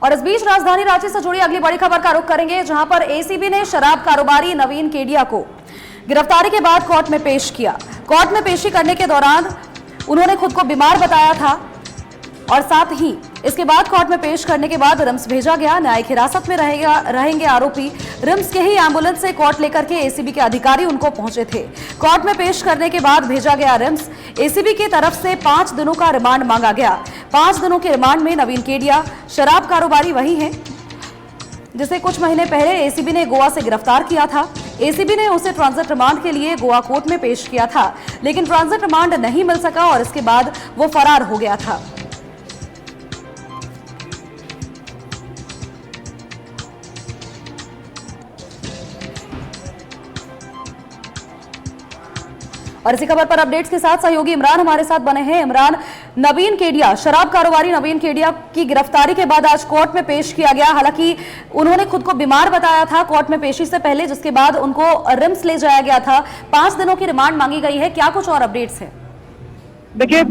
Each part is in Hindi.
और इस बीच राजधानी रांची से जुड़ी अगली बड़ी खबर का रुख करेंगे, जहां पर एसीबी ने शराब कारोबारी नवीन केडिया को गिरफ्तारी के बाद कोर्ट में पेश किया। कोर्ट में पेशी करने के दौरान उन्होंने खुद को बीमार बताया था और साथ ही इसके बाद कोर्ट में पेश करने के बाद रिम्स भेजा गया। न्यायिक हिरासत में रहेंगे आरोपी। रिम्स के ही एम्बुलेंस से कोर्ट लेकर के एसीबी के अधिकारी उनको पहुंचे थे। कोर्ट में पेश करने के बाद भेजा गया रिम्स। एसीबी की तरफ से 5 दिनों का रिमांड मांगा गया। 5 दिनों के रिमांड में नवीन केडिया शराब कारोबारी वही है जिसे कुछ महीने पहले एसीबी ने गोवा से गिरफ्तार किया था। एसीबी ने उसे ट्रांजिट रिमांड के लिए गोवा कोर्ट में पेश किया था, लेकिन ट्रांजिट रिमांड नहीं मिल सका और इसके बाद वो फरार हो गया था। और इसी खबर पर अपडेट्स के साथ सहयोगी इमरान हमारे साथ बने हैं। इमरान, नवीन केडिया, शराब कारोबारी नवीन केडिया की गिरफ्तारी के बाद आज कोर्ट में पेश किया गया। हालांकि उन्होंने खुद को बीमार बताया था कोर्ट में पेशी से पहले, जिसके बाद उनको रिम्स ले जाया गया था। 5 दिनों की रिमांड मांगी गई है। क्या कुछ और अपडेट्स है? देखिए,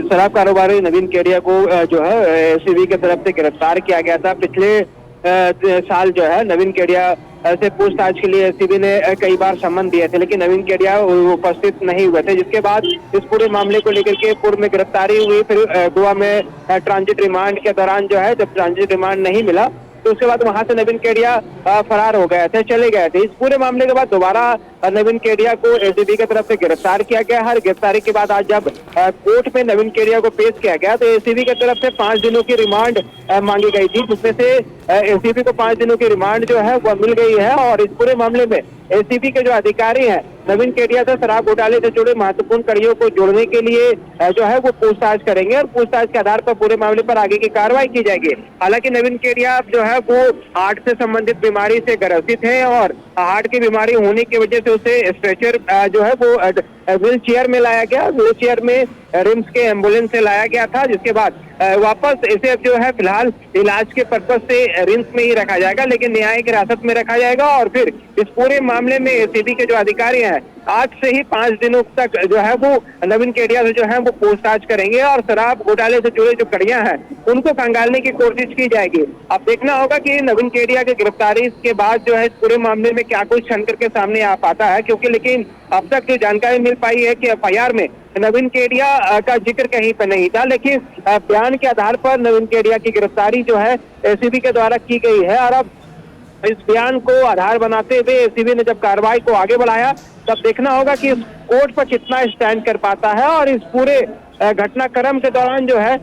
शराब कारोबारी नवीन केडिया को जो है एसीबी की तरफ से गिरफ्तार किया गया था। पिछले साल जो है नवीन केडिया से पूछताछ के लिए एसीबी ने कई बार सम्मन दिए थे, लेकिन नवीन केडिया उपस्थित नहीं हुए थे, जिसके बाद इस पूरे मामले को लेकर के पूर्व में गिरफ्तारी हुई। फिर गोवा में ट्रांजिट रिमांड के दौरान जो है, जब ट्रांजिट रिमांड नहीं मिला तो उसके बाद वहां से नवीन केडिया फरार हो गए थे, चले गए थे। इस पूरे मामले के बाद दोबारा नवीन केडिया को एसीबी की तरफ से गिरफ्तार किया गया। हर गिरफ्तारी के बाद आज जब कोर्ट में नवीन केडिया को पेश किया गया तो एसीबी की तरफ से 5 दिनों की रिमांड मांगी गई थी, जिसमें से एसीबी को 5 दिनों की रिमांड जो है वो मिल गई है। और इस पूरे मामले में एसीबी के जो अधिकारी हैं नवीन केडिया से शराब घोटाले से जुड़े महत्वपूर्ण कड़ियों को जोड़ने के लिए जो है वो पूछताछ करेंगे और पूछताछ के आधार पर पूरे मामले पर आगे की कार्रवाई की जाएगी। हालांकि नवीन केडिया जो है वो हार्ट से संबंधित बीमारी से ग्रसित है और हार्ट की बीमारी होने की वजह से उसे स्ट्रेचर जो है वो व्हील चेयर में लाया गया। व्हील चेयर में रिम्स के एम्बुलेंस से लाया गया था, जिसके बाद वापस इसे जो है फिलहाल इलाज के पर्पज से रिम्स में ही रखा जाएगा, लेकिन न्यायिक हिरासत में रखा जाएगा। और फिर इस पूरे मामले में एसीबी के जो अधिकारी हैं आज से ही 5 दिनों तक जो है वो नवीन केडिया से जो है वो पूछताछ करेंगे और शराब घोटाले से जुड़े जो कड़ियां हैं उनको खंगालने की कोशिश की जाएगी। अब देखना होगा कि नवीन केडिया की गिरफ्तारी के बाद जो है इस पूरे मामले में क्या कुछ छन करके सामने आ पाता है, क्योंकि लेकिन अब तक जो जानकारी मिल पाई है कि एफआईआर में नवीन केडिया का जिक्र कहीं पर नहीं था, लेकिन बयान के आधार पर नवीन केडिया की गिरफ्तारी जो है एसीबी के द्वारा की गई है। और अब इस बयान को आधार बनाते हुए एसीबी ने जब कार्रवाई को आगे बढ़ाया तब देखना होगा कि इस कोर्ट पर कितना स्टैंड कर पाता है। और इस पूरे घटनाक्रम के दौरान जो है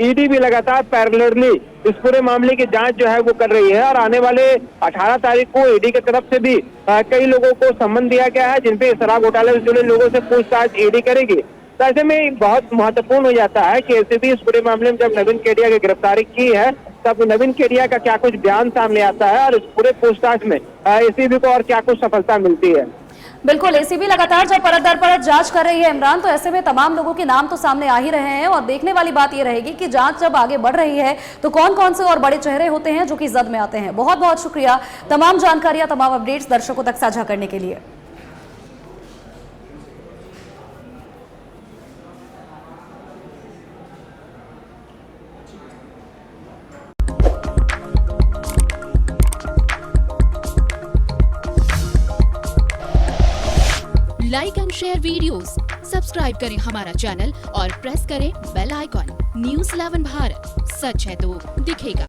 ईडी भी लगातार पैरेलली इस पूरे मामले की जांच जो है वो कर रही है और आने वाले 18 तारीख को ईडी की तरफ से भी कई लोगों को सम्मन दिया गया है, जिनपे शराब घोटाले से जुड़े लोगों से पूछताछ ईडी करेगी। तो ऐसे में बहुत महत्वपूर्ण हो जाता है कि एसीबी इस पूरे मामले में जब नवीन केडिया की गिरफ्तारी की है तब नवीन केडिया का क्या कुछ बयान सामने आता है और इस पूरे पूछताछ में एसीबी को और क्या कुछ सफलता मिलती है। बिल्कुल, एसीबी लगातार जब परत दर परत जांच कर रही है इमरान, तो ऐसे में तमाम लोगों के नाम तो सामने आ ही रहे हैं और देखने वाली बात ये रहेगी कि जांच जब आगे बढ़ रही है तो कौन कौन से और बड़े चेहरे होते हैं जो कि जद में आते हैं। बहुत बहुत शुक्रिया तमाम जानकारियां, तमाम अपडेट्स दर्शकों तक साझा करने के लिए। Like and share videos, subscribe करें हमारा चैनल और प्रेस करें बेल आइकॉन। न्यूज़ 11 भारत, सच है तो दिखेगा।